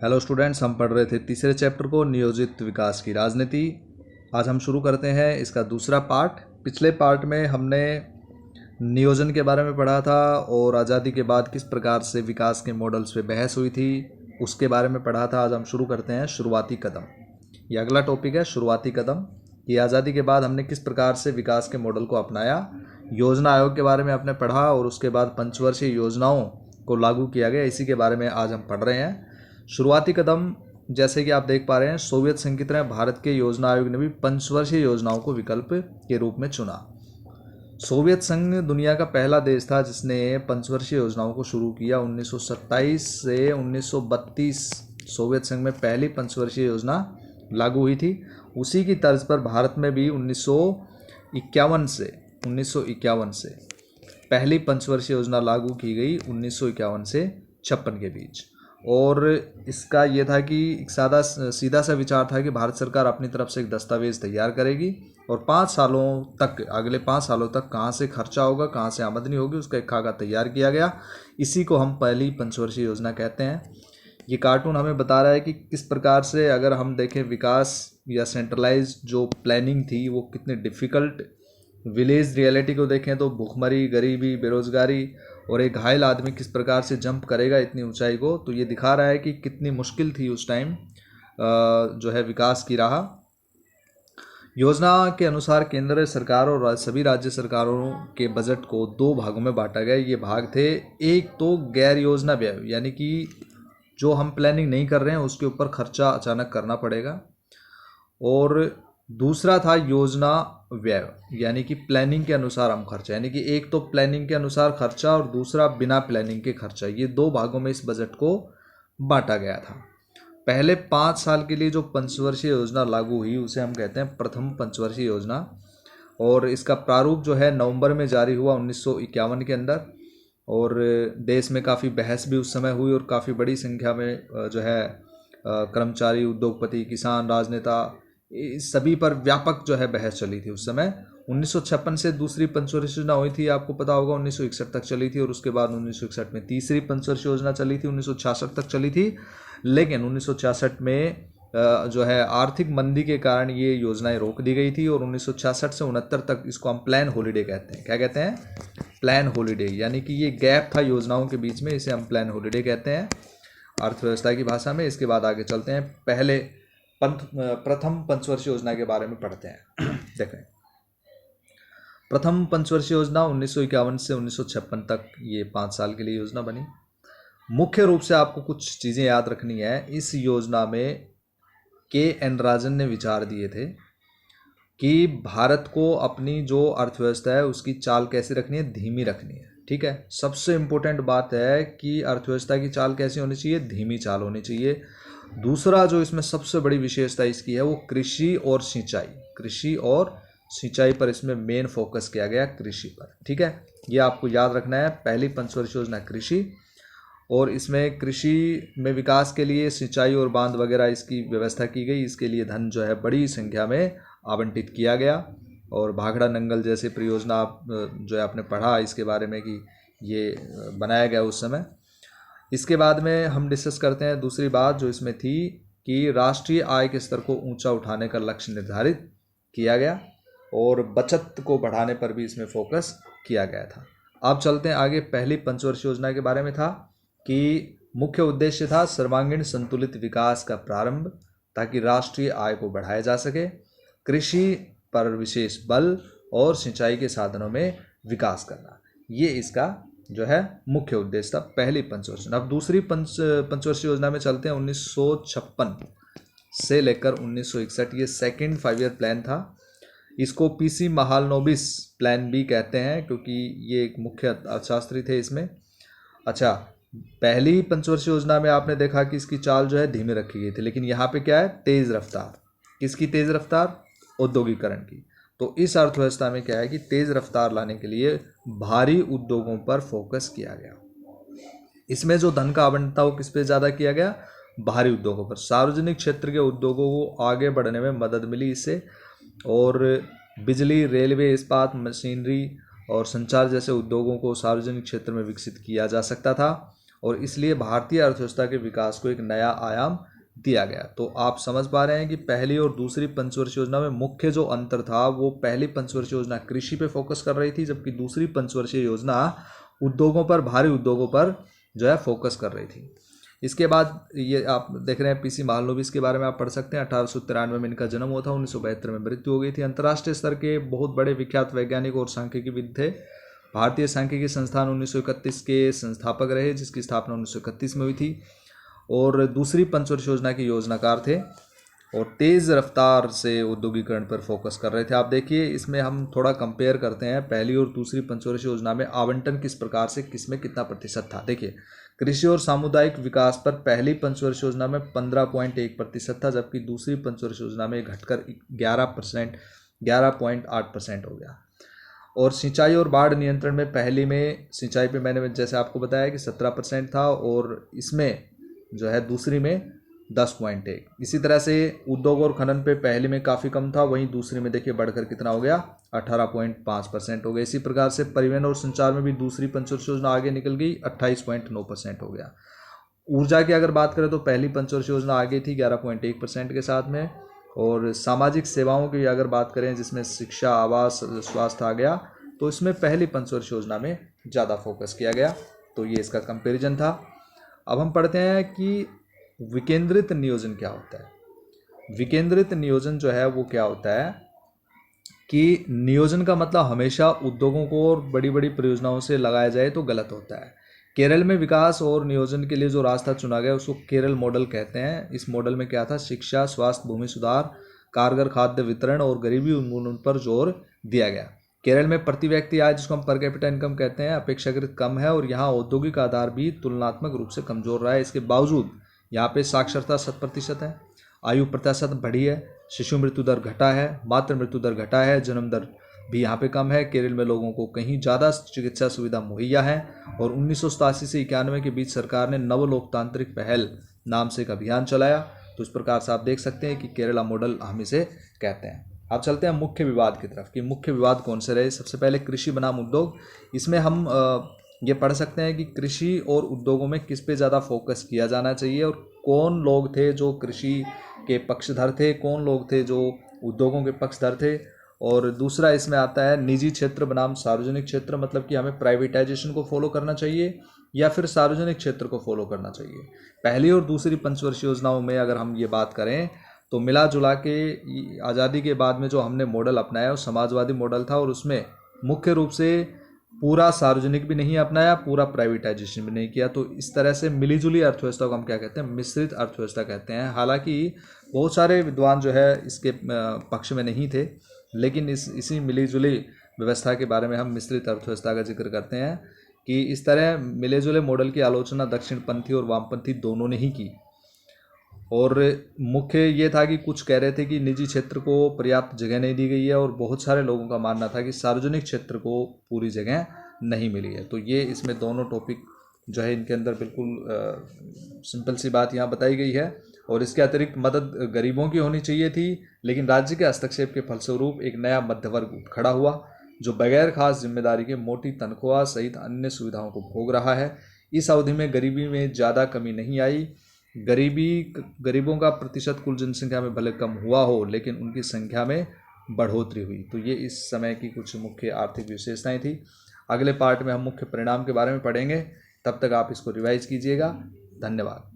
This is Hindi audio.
हेलो स्टूडेंट्स, हम पढ़ रहे थे तीसरे चैप्टर को, नियोजित विकास की राजनीति। आज हम शुरू करते हैं इसका दूसरा पार्ट। पिछले पार्ट में हमने नियोजन के बारे में पढ़ा था और आज़ादी के बाद किस प्रकार से विकास के मॉडल्स पे बहस हुई थी उसके बारे में पढ़ा था। आज हम शुरू करते हैं शुरुआती कदम। ये अगला टॉपिक है, शुरुआती कदम। कि आज़ादी के बाद हमने किस प्रकार से विकास के मॉडल को अपनाया। योजना आयोग के बारे में आपने पढ़ा और उसके बाद पंचवर्षीय योजनाओं को लागू किया गया, इसी के बारे में आज हम पढ़ रहे हैं। शुरुआती कदम, जैसे कि आप देख पा रहे हैं, सोवियत संघ की तरह भारत के योजना आयोग ने भी पंचवर्षीय योजनाओं को विकल्प के रूप में चुना। सोवियत संघ दुनिया का पहला देश था जिसने पंचवर्षीय योजनाओं को शुरू किया। 1927 से 1932 सोवियत संघ में पहली पंचवर्षीय योजना लागू हुई थी। उसी की तर्ज पर भारत में भी 1951 से पहली पंचवर्षीय योजना लागू की गई, 1951 से 56 के बीच। और इसका यह था कि एक सीधा सा विचार था कि भारत सरकार अपनी तरफ से एक दस्तावेज तैयार करेगी और 5 सालों तक, अगले 5 सालों तक कहाँ से खर्चा होगा, कहाँ से आमदनी होगी, उसका एक खाका तैयार किया गया। इसी को हम पहली पंचवर्षीय योजना कहते हैं। ये कार्टून हमें बता रहा है कि किस प्रकार से, अगर हम देखें, विकास या सेंट्रलाइज जो प्लानिंग थी वो कितनी डिफ़िकल्ट, विलेज रियलिटी को देखें तो भूखमरी, गरीबी, बेरोजगारी और एक घायल आदमी किस प्रकार से जंप करेगा इतनी ऊंचाई को, तो ये दिखा रहा है कि कितनी मुश्किल थी उस टाइम जो है विकास की राह। योजना के अनुसार केंद्र सरकार और सभी राज्य सरकारों के बजट को 2 भागों में बांटा गया। ये भाग थे, एक तो गैर योजना व्यय, यानी कि जो हम प्लानिंग नहीं कर रहे हैं उसके ऊपर खर्चा अचानक करना पड़ेगा, और दूसरा था योजना व्यय, यानी कि प्लानिंग के अनुसार हम खर्चा, यानी कि एक तो प्लानिंग के अनुसार खर्चा और दूसरा बिना प्लानिंग के खर्चा। ये 2 भागों में इस बजट को बांटा गया था। पहले 5 साल के लिए जो पंचवर्षीय योजना लागू हुई उसे हम कहते हैं प्रथम पंचवर्षीय योजना, और इसका प्रारूप जो है नवंबर में जारी हुआ 1951 के अंदर। और देश में काफ़ी बहस भी उस समय हुई और काफ़ी बड़ी संख्या में जो है कर्मचारी, उद्योगपति, किसान, राजनेता, इस सभी पर व्यापक जो है बहस चली थी उस समय। 1956 से दूसरी पंचवर्षीय योजना हुई थी, आपको पता होगा, 1961 तक चली थी, और उसके बाद 1961 में तीसरी पंचवर्षीय योजना चली थी, 1966 तक चली थी। लेकिन 1966 में जो है आर्थिक मंदी के कारण ये योजनाएं रोक दी गई थी, और 1966 से 69 तक इसको हम प्लान हॉलीडे कहते हैं। क्या कहते हैं? प्लान हॉलीडे, यानी कि ये गैप था योजनाओं के बीच में, इसे हम प्लान हॉलीडे कहते हैं अर्थव्यवस्था की भाषा में। इसके बाद आगे चलते हैं, पहले प्रथम पंचवर्षीय योजना के बारे में पढ़ते हैं। देखें, प्रथम पंचवर्षीय योजना 1951 से 1956 तक, ये 5 साल के लिए योजना बनी। मुख्य रूप से आपको कुछ चीज़ें याद रखनी है। इस योजना में के.एन. राजन ने विचार दिए थे कि भारत को अपनी जो अर्थव्यवस्था है उसकी चाल कैसे रखनी है, धीमी रखनी है। ठीक है, सबसे इम्पोर्टेंट बात है कि अर्थव्यवस्था की चाल कैसी होनी चाहिए, धीमी चाल होनी चाहिए। दूसरा जो इसमें सबसे बड़ी विशेषता इसकी है वो कृषि और सिंचाई, कृषि और सिंचाई पर इसमें मेन फोकस किया गया, कृषि पर। ठीक है, ये आपको याद रखना है। पहली पंचवर्षीय योजना कृषि, और इसमें कृषि में विकास के लिए सिंचाई और बांध वगैरह इसकी व्यवस्था की गई। इसके लिए धन जो है बड़ी संख्या में आवंटित किया गया, और भाखड़ा नंगल जैसे परियोजना आप जो है आपने पढ़ा इसके बारे में कि ये बनाया गया उस समय। इसके बाद में हम डिस्कस करते हैं दूसरी बात जो इसमें थी, कि राष्ट्रीय आय के स्तर को ऊंचा उठाने का लक्ष्य निर्धारित किया गया, और बचत को बढ़ाने पर भी इसमें फोकस किया गया था। अब चलते हैं आगे। पहली पंचवर्षीय योजना के बारे में था कि मुख्य उद्देश्य था सर्वांगीण संतुलित विकास का प्रारंभ, ताकि राष्ट्रीय आय को बढ़ाया जा सके, कृषि पर विशेष बल और सिंचाई के साधनों में विकास करना। ये इसका जो है मुख्य उद्देश्य था, पहली पंचवर्षीय। अब दूसरी पंचवर्षीय योजना में चलते हैं। 1956 से लेकर 1961, ये सेकेंड 5 ईयर प्लान था। इसको पीसी महालनोबिस प्लान भी कहते हैं, क्योंकि ये एक मुख्य अर्थशास्त्री थे इसमें। अच्छा, पहली पंचवर्षीय योजना में आपने देखा कि इसकी चाल जो है धीमी रखी गई थी, लेकिन यहाँ पे क्या है, तेज रफ्तार। किसकी तेज रफ्तार? औद्योगिकरण की। तो इस अर्थव्यवस्था में क्या है कि तेज रफ्तार लाने के लिए भारी उद्योगों पर फोकस किया गया। इसमें जो धन का आवंटन था वो किस पे ज़्यादा किया गया? भारी उद्योगों पर। सार्वजनिक क्षेत्र के उद्योगों को आगे बढ़ने में मदद मिली इससे, और बिजली, रेलवे, इस्पात, मशीनरी और संचार जैसे उद्योगों को सार्वजनिक क्षेत्र में विकसित किया जा सकता था। और इसलिए भारतीय अर्थव्यवस्था के विकास को एक नया आयाम दिया गया। तो आप समझ पा रहे हैं कि पहली और दूसरी पंचवर्षीय योजना में मुख्य जो अंतर था वो पहली पंचवर्षीय योजना कृषि पे फोकस कर रही थी, जबकि दूसरी पंचवर्षीय योजना उद्योगों पर, भारी उद्योगों पर जो है फोकस कर रही थी। इसके बाद ये आप देख रहे हैं पीसी महालनोबिस के बारे में आप पढ़ सकते हैं। 1893 में इनका जन्म हुआ था, 1972 में मृत्यु हो गई थी। अंतर्राष्ट्रीय स्तर के बहुत बड़े विख्यात वैज्ञानिक और सांख्यिकीविद थे। भारतीय सांख्यिकी संस्थान 1931 के संस्थापक रहे, जिसकी स्थापना 1931 में हुई थी। और दूसरी पंचवर्षीय योजना के योजनाकार थे और तेज़ रफ्तार से औद्योगिकरण पर फोकस कर रहे थे। आप देखिए इसमें हम थोड़ा कंपेयर करते हैं पहली और दूसरी पंचवर्षीय योजना में आवंटन किस प्रकार से, किसमें कितना प्रतिशत था। देखिए कृषि और सामुदायिक विकास पर पहली पंचवर्षीय योजना में 15.1% था, जबकि दूसरी पंचवर्षीय योजना में घटकर 11.8% हो गया। और सिंचाई और बाढ़ नियंत्रण में पहली में सिंचाई पे मैंने जैसे आपको बताया कि 17% था और इसमें जो है दूसरी में 10.1। इसी तरह से उद्योग और खनन पे पहले में काफ़ी कम था, वहीं दूसरी में देखिए बढ़कर कितना हो गया, 18.5% हो गया। इसी प्रकार से परिवहन और संचार में भी दूसरी पंचवर्षीय योजना आगे निकल गई, 28.9% हो गया। ऊर्जा की अगर बात करें तो पहली पंचवर्षीय योजना आगे थी 11.1% के साथ में। और सामाजिक सेवाओं की अगर बात करें जिसमें शिक्षा, आवास, स्वास्थ्य आ गया, तो इसमें पहली पंचवर्षीय योजना में ज़्यादा फोकस किया गया। तो ये इसका कंपैरिजन था। अब हम पढ़ते हैं कि विकेंद्रित नियोजन क्या होता है। विकेंद्रित नियोजन जो है वो क्या होता है कि नियोजन का मतलब हमेशा उद्योगों को और बड़ी बड़ी परियोजनाओं से लगाया जाए तो गलत होता है। केरल में विकास और नियोजन के लिए जो रास्ता चुना गया उसको केरल मॉडल कहते हैं। इस मॉडल में क्या था, शिक्षा, स्वास्थ्य, भूमि सुधार, कारगर खाद्य वितरण और गरीबी उन्मूलन पर जोर दिया गया। केरल में प्रति व्यक्ति आय, जिसको हम पर कैपिटा इनकम कहते हैं, अपेक्षाकृत कम है और यहाँ औद्योगिक आधार भी तुलनात्मक रूप से कमजोर रहा है। इसके बावजूद यहाँ पे साक्षरता 100% है, आयु प्रतिशत बढ़ी है, शिशु मृत्यु दर घटा है, मातृ मृत्यु दर घटा है, जन्म दर भी यहाँ पे कम है। केरल में लोगों को कहीं ज़्यादा चिकित्सा सुविधा मुहैया है। और 1987 से 91 के बीच सरकार ने नव लोकतांत्रिक पहल नाम से एक अभियान चलाया। तो इस प्रकार से आप देख सकते हैं कि केरला मॉडल हम इसे कहते हैं। अब चलते हैं मुख्य विवाद की तरफ कि मुख्य विवाद कौन से रहे। सबसे पहले कृषि बनाम उद्योग। इसमें हम ये पढ़ सकते हैं कि कृषि और उद्योगों में किस पे ज़्यादा फोकस किया जाना चाहिए और कौन लोग थे जो कृषि के पक्षधर थे, कौन लोग थे जो उद्योगों के पक्षधर थे। और दूसरा इसमें आता है निजी क्षेत्र बनाम सार्वजनिक क्षेत्र, मतलब कि हमें प्राइवेटाइजेशन को फॉलो करना चाहिए या फिर सार्वजनिक क्षेत्र को फॉलो करना चाहिए। पहली और दूसरी पंचवर्षीय योजनाओं में अगर हम ये बात करें तो मिला जुला के आज़ादी के बाद में जो हमने मॉडल अपनाया वो समाजवादी मॉडल था और उसमें मुख्य रूप से पूरा सार्वजनिक भी नहीं अपनाया, पूरा प्राइवेटाइजेशन भी नहीं किया। तो इस तरह से मिलीजुली अर्थव्यवस्था को हम क्या कहते हैं, मिश्रित अर्थव्यवस्था कहते हैं। हालांकि बहुत सारे विद्वान जो है इसके पक्ष में नहीं थे, लेकिन इसी मिलीजुली व्यवस्था के बारे में हम मिश्रित अर्थव्यवस्था का जिक्र करते हैं कि इस तरह मिले जुले मॉडल की आलोचना दक्षिणपंथी और वामपंथी दोनों ने ही की। और मुख्य ये था कि कुछ कह रहे थे कि निजी क्षेत्र को पर्याप्त जगह नहीं दी गई है और बहुत सारे लोगों का मानना था कि सार्वजनिक क्षेत्र को पूरी जगह नहीं मिली है। तो ये इसमें दोनों टॉपिक जो है इनके अंदर बिल्कुल सिंपल सी बात यहाँ बताई गई है। और इसके अतिरिक्त मदद गरीबों की होनी चाहिए थी, लेकिन राज्य के हस्तक्षेप के फलस्वरूप एक नया मध्य वर्ग उठ खड़ा हुआ जो बगैर खास जिम्मेदारी के मोटी तनख्वाह सहित अन्य सुविधाओं को भोग रहा है। इस अवधि में गरीबी में ज़्यादा कमी नहीं आई। गरीबों का प्रतिशत कुल जनसंख्या में भले कम हुआ हो, लेकिन उनकी संख्या में बढ़ोतरी हुई। तो ये इस समय की कुछ मुख्य आर्थिक विशेषताएं थी। अगले पार्ट में हम मुख्य परिणाम के बारे में पढ़ेंगे। तब तक आप इसको रिवाइज कीजिएगा। धन्यवाद।